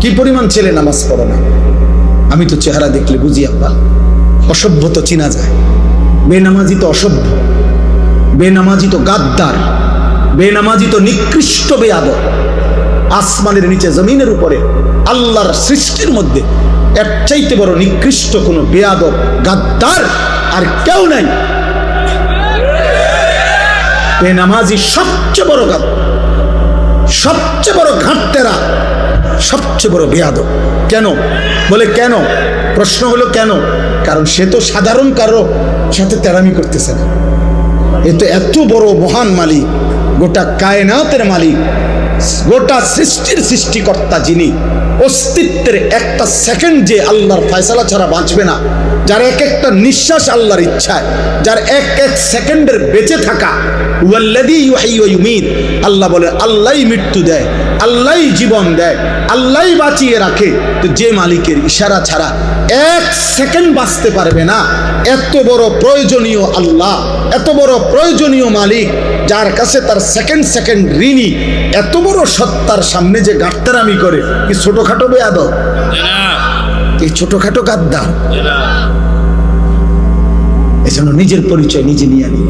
কি পরিমাণ ছেলে নামাজ পড়ে না। আমি তো চেহারা দেখলে বুঝি আব্বা, অসভ্য তো চিনা যায়। বেনামাজি তো অসভ্য, বেনামাজি তো গাদ্দার, বেনামাজি তো নিকৃষ্ট বেয়াদব। আসমানের নিচে জমিনের উপরে আল্লাহর সৃষ্টির মধ্যে এর চাইতে বড় নিকৃষ্ট কোনো বেয়াদব গাদ্দার আর কেউ নাই। বেনামাজি সবচেয়ে বড় গাদ্দার, সবচেয়ে বড় ঘাটতেরা, সবচেয়ে বড় বেয়াদব। কেন বলে কেন? প্রশ্ন হলো কেন? কারণ সে তো সাধারণ কারো সাথে তেরামি করতেছে না। এ তো এত বড় মহান মালিক, গোটা কায়নাতের মালিক, গোটা সৃষ্টির সৃষ্টিকর্তা, যিনি অস্তিত্বের একটা সেকেন্ড যে আল্লাহর ফয়সালা ছাড়া বাঁচবে না, যার এক একটা নিঃশ্বাস আল্লাহর ইচ্ছায়, যার এক এক সেকেন্ডের বেঁচে থাকা, ওয়াল্লাযী ইউহয়ী ওয়া ইউমীত, আল্লাহ বলে আল্লাহই মৃত্যু দেয়, আল্লাহই জীবন দেয়, আল্লাহই বাঁচিয়ে রাখে। তো যে মালিকের ইশারা ছাড়া এক সেকেন্ড বাঁচতে পারবে না, এত বড় প্রয়োজনীয় আল্লাহ, এত বড় প্রয়োজনীয় মালিক, যার কাছে তার সেকেন্ড সেকেন্ড ঋণী, এত বড় সত্তার সামনে যে গাদ্দারামি করে, কি ছোটখাটো বেয়াদব? এই ছোটখাটো গাদ্দার। এজন্য নিজের পরিচয় নিজে নিয়ে আনি।